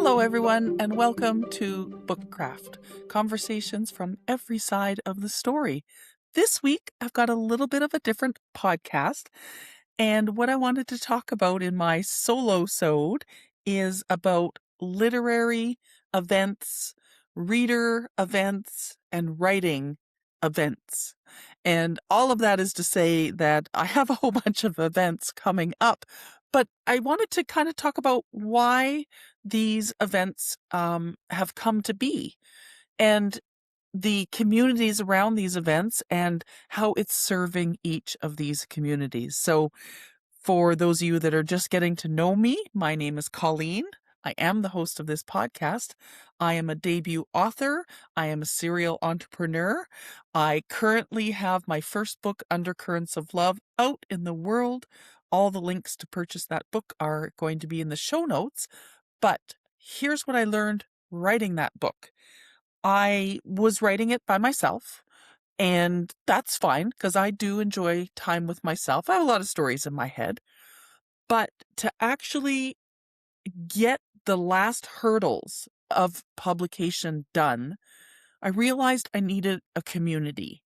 Hello, everyone, and welcome to Bookcraft, conversations from every side of the story. This week, I've got a little bit of a different podcast, and what I wanted to talk about in my solo-sode is about literary events, reader events, and writing events. And all of that is to say that I have a whole bunch of events coming up, but I wanted to kind of talk about why these events have come to be and the communities around these events and how it's serving each of these communities. So for those of you that are just getting to know me, my name is Colleen. I am the host of this podcast. I am a debut author. I am a serial entrepreneur. I currently have my first book, Undercurrents of Love, out in the world. All the links to purchase that book are going to be in the show notes. But here's what I learned writing that book. I was writing it by myself. And that's fine because I do enjoy time with myself. I have a lot of stories in my head. But to actually get the last hurdles of publication done, I realized I needed a community.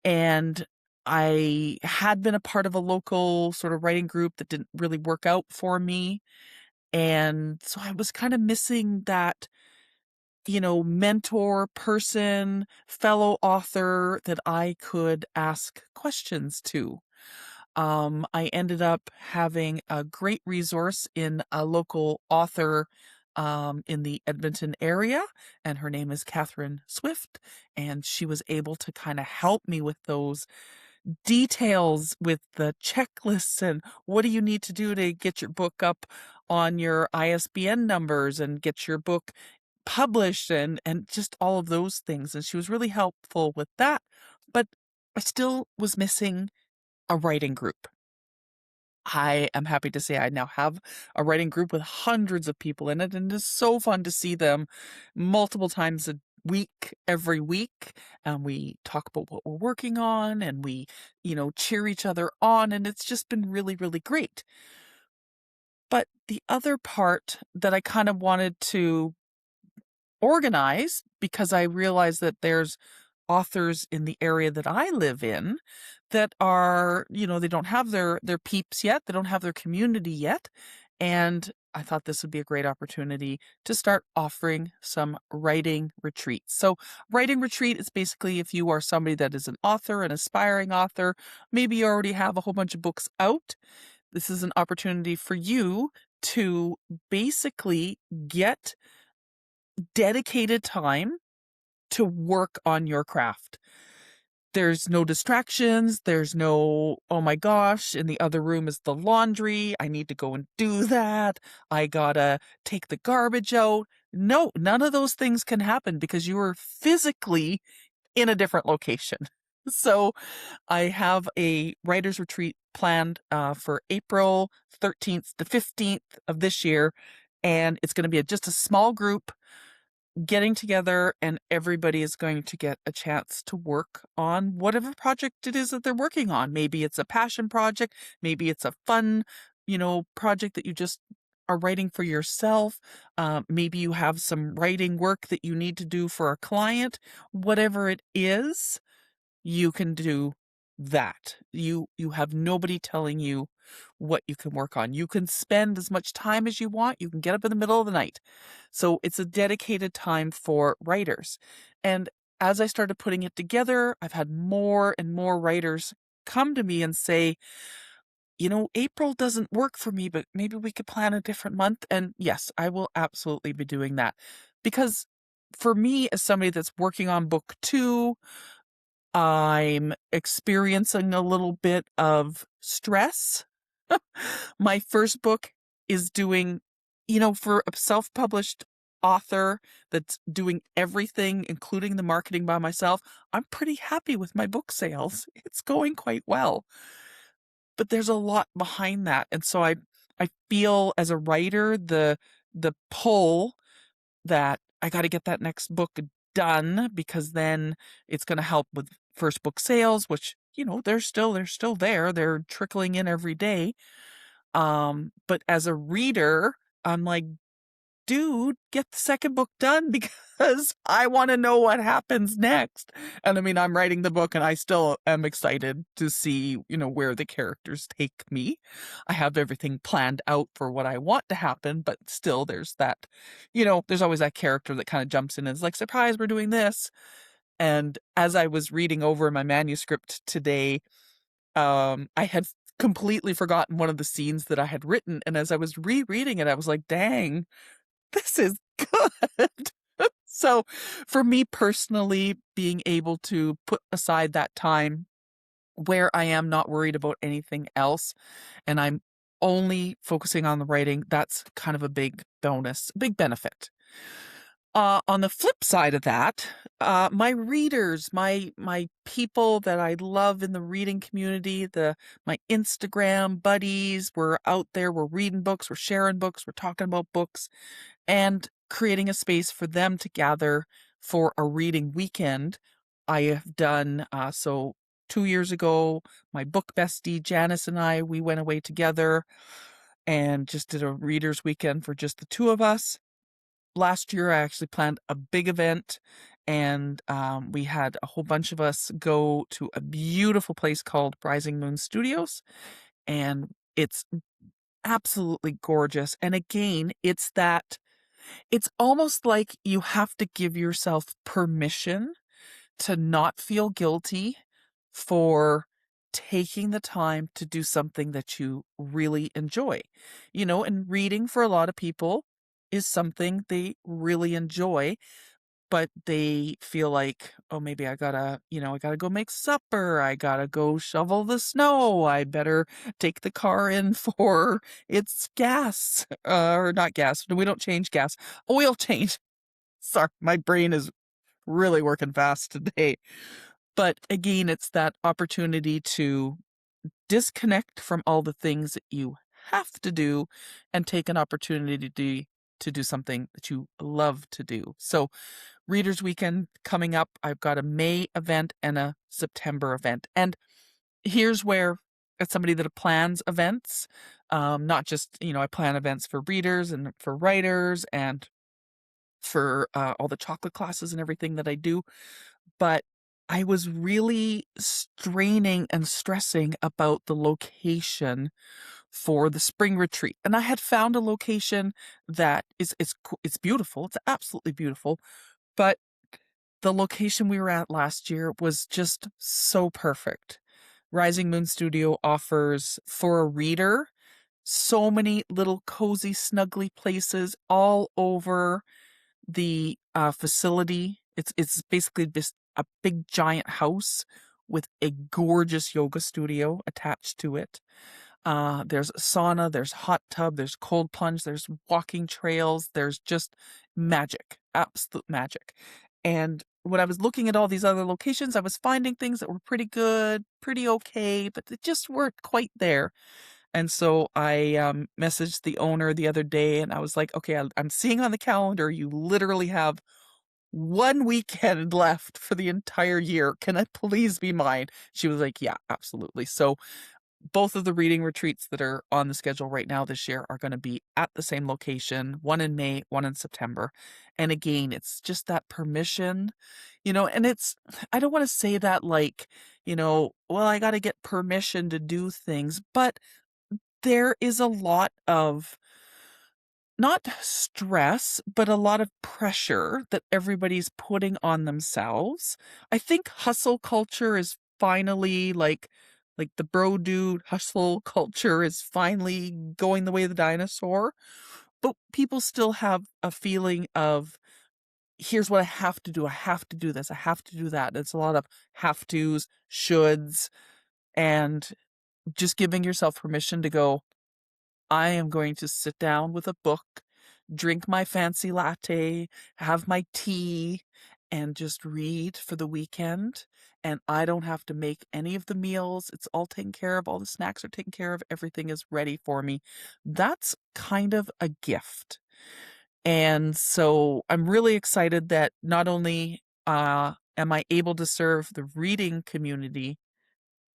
And I had been a part of a local sort of writing group that didn't really work out for me. And so I was kind of missing that, mentor person, fellow author that I could ask questions to. I ended up having a great resource in a local author in the Edmonton area, and her name is Catherine Swift, and she was able to kind of help me with those details with the checklists and what do you need to do to get your book up on your ISBN numbers and get your book published and just all of those things. And she was really helpful with that. But I still was missing a writing group. I am happy to say I now have a writing group with hundreds of people in it, and it's so fun to see them multiple times a week, every week. And we talk about what we're working on and we, cheer each other on. And it's just been really, really great. But the other part that I kind of wanted to organize, because I realized that there's authors in the area that I live in that are, they don't have their peeps yet. They don't have their community yet. And I thought this would be a great opportunity to start offering some writing retreats. So writing retreat is basically if you are somebody that is an author, an aspiring author, maybe you already have a whole bunch of books out. This is an opportunity for you to basically get dedicated time to work on your craft. There's no distractions. There's no, oh my gosh, in the other room is the laundry. I need to go and do that. I gotta take the garbage out. No, none of those things can happen because you are physically in a different location. So I have a writer's retreat planned for April 13th to 15th of this year. And it's going to be just a small group getting together, and everybody is going to get a chance to work on whatever project it is that they're working on. Maybe it's a passion project. Maybe it's a fun, project that you just are writing for yourself. Maybe you have some writing work that you need to do for a client. Whatever it is, you can do that. You have nobody telling you what you can work on. You can spend as much time as you want. You can get up in the middle of the night. So it's a dedicated time for writers. And as I started putting it together, I've had more and more writers come to me and say, April doesn't work for me, but maybe we could plan a different month. And yes, I will absolutely be doing that. Because for me, as somebody that's working on book 2, I'm experiencing a little bit of stress. My first book is doing, for a self-published author that's doing everything, including the marketing by myself, I'm pretty happy with my book sales. It's going quite well. But there's a lot behind that. And so I feel as a writer, the pull that I got to get that next book done because then it's going to help with first book sales, which, they're still there. They're trickling in every day. But as a reader, I'm like, dude, get the second book done because I want to know what happens next. And I mean, I'm writing the book and I still am excited to see, where the characters take me. I have everything planned out for what I want to happen, but still there's that, there's always that character that kind of jumps in and is like, surprise, we're doing this. And as I was reading over my manuscript today, I had completely forgotten one of the scenes that I had written. And as I was rereading it, I was like, dang, this is good. So for me personally, being able to put aside that time where I am not worried about anything else and I'm only focusing on the writing, that's kind of a big bonus, big benefit. On the flip side of that, my readers, my people that I love in the reading community, my Instagram buddies, we're out there, we're reading books, we're sharing books, we're talking about books, and creating a space for them to gather for a reading weekend. I have done so 2 years ago, my book bestie Janice and I, we went away together and just did a readers weekend for just the two of us. Last year, I actually planned a big event, and we had a whole bunch of us go to a beautiful place called Rising Moon Studios, and it's absolutely gorgeous. And again, it's almost like you have to give yourself permission to not feel guilty for taking the time to do something that you really enjoy. And reading for a lot of people is something they really enjoy, but they feel like, oh, maybe I gotta go make supper. I gotta go shovel the snow. I better take the car in for its gas, or not gas. We don't change gas. Oil change. Sorry, my brain is really working fast today. But again, it's that opportunity to disconnect from all the things that you have to do and take an opportunity to do something that you love to do. So, Readers Weekend coming up. I've got a May event and a September event. And here's where, as somebody that plans events, not just, I plan events for readers and for writers and for all the chocolate classes and everything that I do. But I was really straining and stressing about the location for the spring retreat. And I had found a location that it's beautiful. It's absolutely beautiful. But the location we were at last year was just so perfect. Rising Moon Studio offers, for a reader, so many little cozy, snuggly places all over the facility. It's basically just a big giant house with a gorgeous yoga studio attached to it. There's sauna, there's hot tub, there's cold plunge, there's walking trails, there's just magic, absolute magic. And when I was looking at all these other locations, I was finding things that were pretty good, pretty okay, but they just weren't quite there. And so I messaged the owner the other day and I was like, okay, I'm seeing on the calendar, you literally have one weekend left for the entire year. Can it please be mine? She was like, yeah, absolutely. So both of the reading retreats that are on the schedule right now this year are going to be at the same location, one in May, one in September. And again, it's just that permission, and I don't want to say that like, well, I got to get permission to do things, but there is a lot of not stress, but a lot of pressure that everybody's putting on themselves. I think hustle culture is finally like the bro dude hustle culture is finally going the way of the dinosaur. But people still have a feeling of, here's what I have to do. I have to do this. I have to do that. It's a lot of have tos, shoulds, and just giving yourself permission to go, I am going to sit down with a book, drink my fancy latte, have my tea, and just read for the weekend. And I don't have to make any of the meals. It's all taken care of. All the snacks are taken care of. Everything is ready for me. That's kind of a gift. And so I'm really excited that not only am I able to serve the reading community,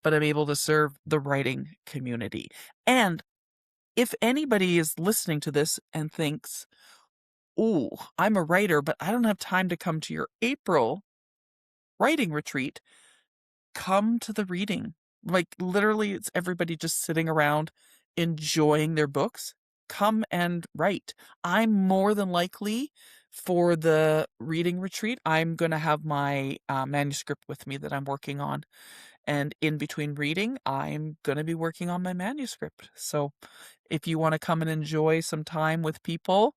but I'm able to serve the writing community. And if anybody is listening to this and thinks, oh, I'm a writer, but I don't have time to come to your April writing retreat. Come to the reading. Like literally, it's everybody just sitting around enjoying their books. Come and write. I'm more than likely for the reading retreat, I'm going to have my manuscript with me that I'm working on. And in between reading, I'm going to be working on my manuscript. So if you want to come and enjoy some time with people,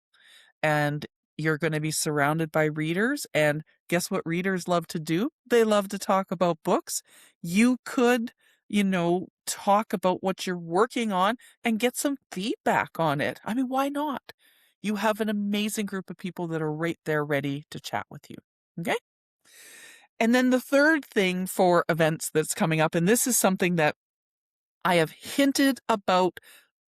and you're going to be surrounded by readers. And guess what readers love to do? They love to talk about books. You could, talk about what you're working on and get some feedback on it. I mean, why not? You have an amazing group of people that are right there ready to chat with you. Okay. And then the third thing for events that's coming up, and this is something that I have hinted about,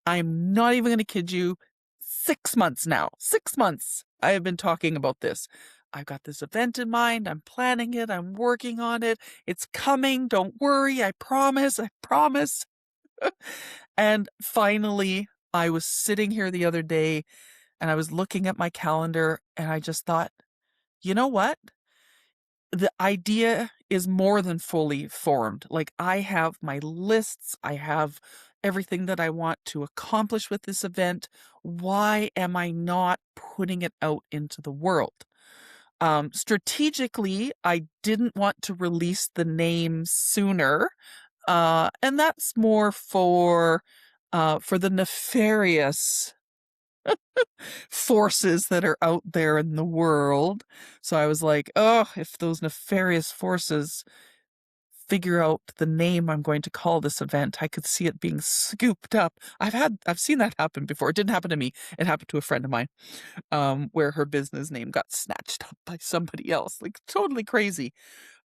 I'm not even going to kid you, 6 months now. 6 months I have been talking about this. I've got this event in mind. I'm planning it. I'm working on it. It's coming. Don't worry. I promise. I promise. And finally, I was sitting here the other day and I was looking at my calendar and I just thought, you know what? The idea is more than fully formed. Like I have my lists, I have everything that I want to accomplish with this event. Why am I not putting it out into the world? Strategically, I didn't want to release the name sooner. And that's more for the nefarious forces that are out there in the world. So I was like, oh, if those nefarious forces figure out the name I'm going to call this event, I could see it being scooped up. I've seen that happen before. It didn't happen to me. It happened to a friend of mine, where her business name got snatched up by somebody else. Like totally crazy.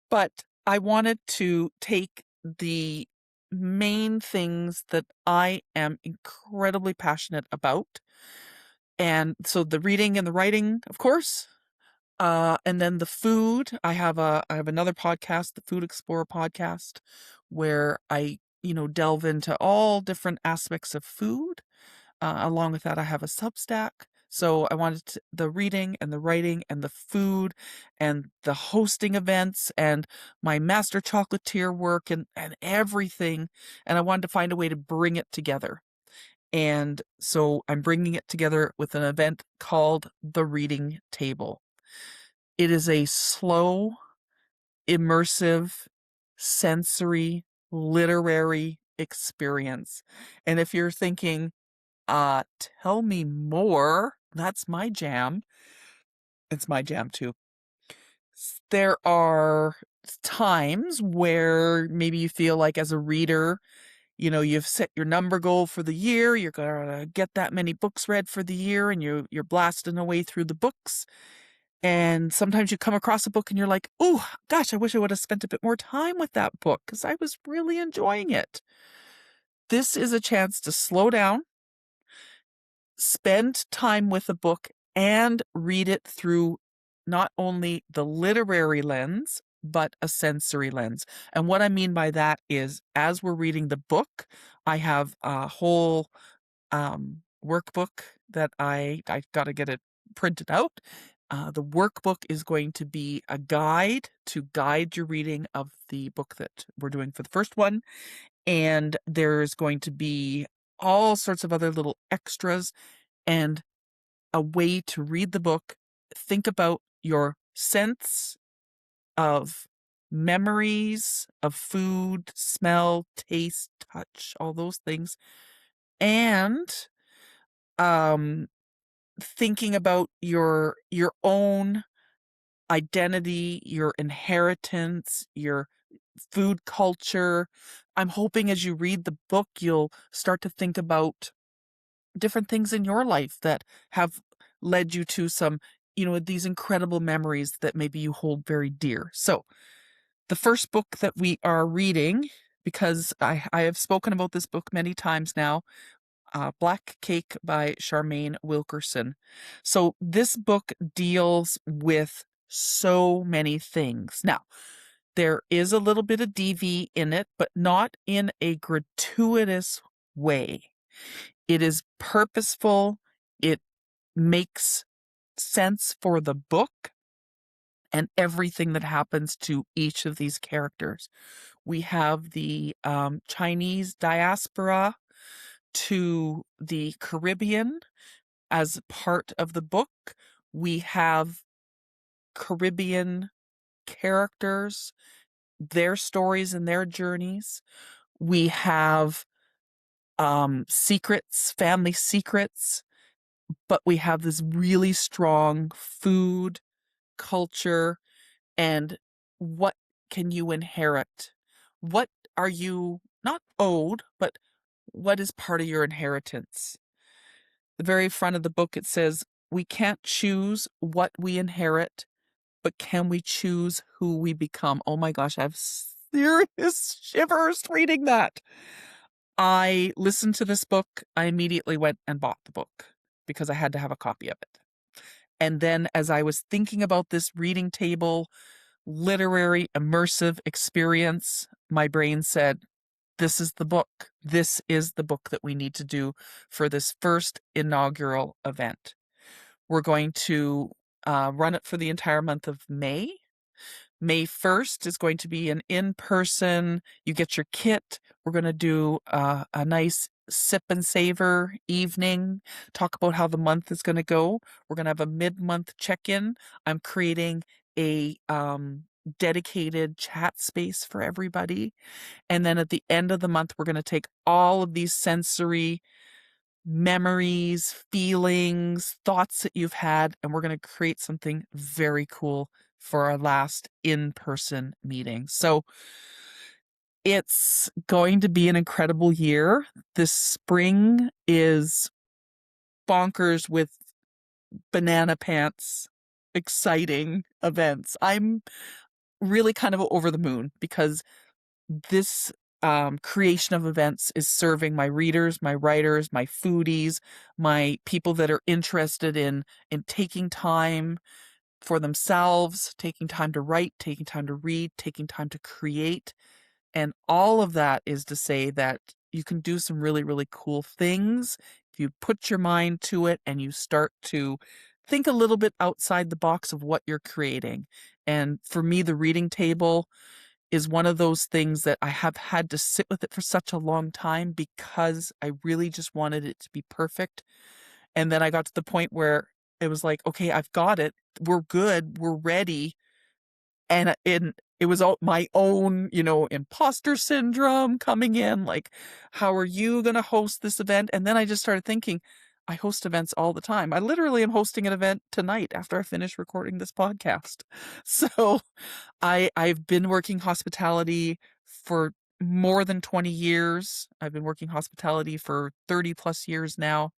But I wanted to take the main things that I am incredibly passionate about. And so the reading and the writing, of course, and then the food. I have another podcast, the Food Explorer podcast, where I, delve into all different aspects of food. Along with that, I have a Substack. So I wanted the reading and the writing and the food and the hosting events and my master chocolatier work and everything. And I wanted to find a way to bring it together. And so I'm bringing it together with an event called The Reading Table. It is a slow, immersive, sensory, literary experience. And if you're thinking, tell me more, that's my jam. It's my jam too. There are times where maybe you feel like as a reader, you've set your number goal for the year. You're going to get that many books read for the year and you're blasting away through the books. And sometimes you come across a book and you're like, oh, gosh, I wish I would have spent a bit more time with that book because I was really enjoying it. This is a chance to slow down, spend time with a book, and read it through not only the literary lens, but a sensory lens. And what I mean by that is as we're reading the book, I have a whole workbook that I got to get it printed out. The workbook is going to be a guide to guide your reading of the book that we're doing for the first one. And there's going to be all sorts of other little extras and a way to read the book. Think about your sense of memories of food, smell, taste, touch, all those things. And thinking about your own identity, your inheritance, your food culture. I'm hoping as you read the book, you'll start to think about different things in your life that have led you to some, these incredible memories that maybe you hold very dear. So the first book that we are reading, because I have spoken about this book many times now, Black Cake by Charmaine Wilkerson. So this book deals with so many things. Now, there is a little bit of DV in it, but not in a gratuitous way. It is purposeful. It makes sense for the book and everything that happens to each of these characters. We have the Chinese diaspora to the Caribbean as part of the book. We have Caribbean characters, their stories and their journeys. We have secrets, family secrets, but we have this really strong food culture and what can you inherit? What are you not owed, but what is part of your inheritance? The very front of the book, it says, we can't choose what we inherit, but can we choose who we become? Oh my gosh, I have serious shivers reading that. I listened to this book. I immediately went and bought the book because I had to have a copy of it. And then as I was thinking about this reading table, literary, immersive experience, my brain said, this is the book. This is the book that we need to do for this first inaugural event. We're going to run it for the entire month of May. May 1st is going to be an in-person, you get your kit. We're going to do a nice sip and savor evening, talk about how the month is going to go. We're going to have a mid-month check-in. I'm creating a dedicated chat space for everybody. And then at the end of the month, we're going to take all of these sensory memories, feelings, thoughts that you've had, and we're going to create something very cool for our last in-person meeting. So it's going to be an incredible year. This spring is bonkers with banana pants, exciting events. I'm really kind of over the moon because this creation of events is serving my readers, my writers, my foodies, my people that are interested in taking time for themselves, taking time to write, taking time to read, taking time to create. And all of that is to say that you can do some really, really cool things if you put your mind to it and you start to think a little bit outside the box of what you're creating. And for me, the reading table is one of those things that I have had to sit with it for such a long time because I really just wanted it to be perfect. And then I got to the point where it was like, okay, I've got it. We're good. We're ready. And it was all my own, imposter syndrome coming in. Like, how are you going to host this event? And then I just started thinking, I host events all the time. I literally am hosting an event tonight after I finish recording this podcast. So I've been working hospitality for more than 20 years. I've been working hospitality for 30 plus years now.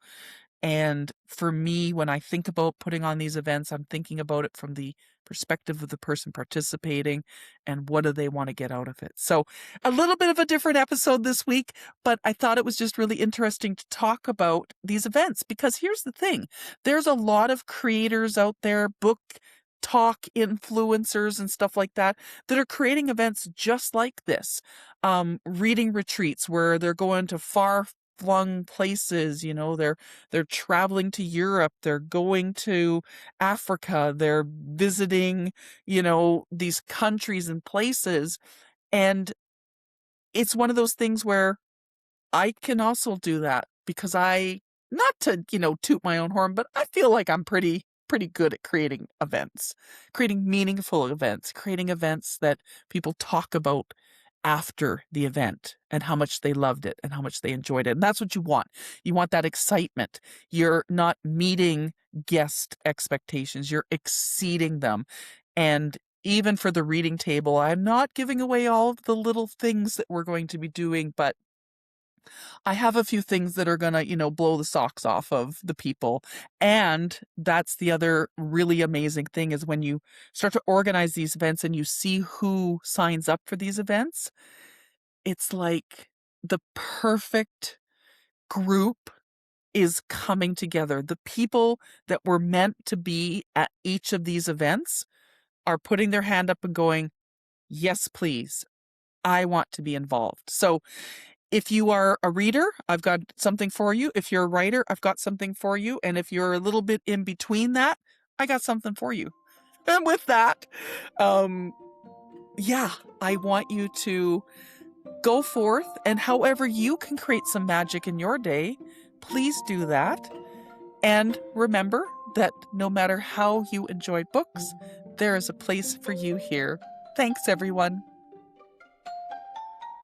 And for me, when I think about putting on these events, I'm thinking about it from the perspective of the person participating and what do they want to get out of it. So a little bit of a different episode this week, but I thought it was just really interesting to talk about these events because here's the thing. There's a lot of creators out there, book talk influencers and stuff like that are creating events just like this. Reading retreats where they're going to far flung places, they're traveling to Europe, they're going to Africa, they're visiting, these countries and places. And it's one of those things where I can also do that because not to, toot my own horn, but I feel like I'm pretty good at creating events, creating meaningful events, creating events that people talk about after the event and how much they loved it and how much they enjoyed it. And that's what you want. You want that excitement. You're not meeting guest expectations. You're exceeding them. And even for the reading table, I'm not giving away all of the little things that we're going to be doing, but I have a few things that are gonna, blow the socks off of the people. And that's the other really amazing thing is when you start to organize these events and you see who signs up for these events, it's like the perfect group is coming together. The people that were meant to be at each of these events are putting their hand up and going, yes, please. I want to be involved. So if you are a reader, I've got something for you. If you're a writer, I've got something for you. And if you're a little bit in between that, I got something for you. And with that, yeah, I want you to go forth, and however you can create some magic in your day, please do that. And remember that no matter how you enjoy books, there is a place for you here. Thanks, everyone.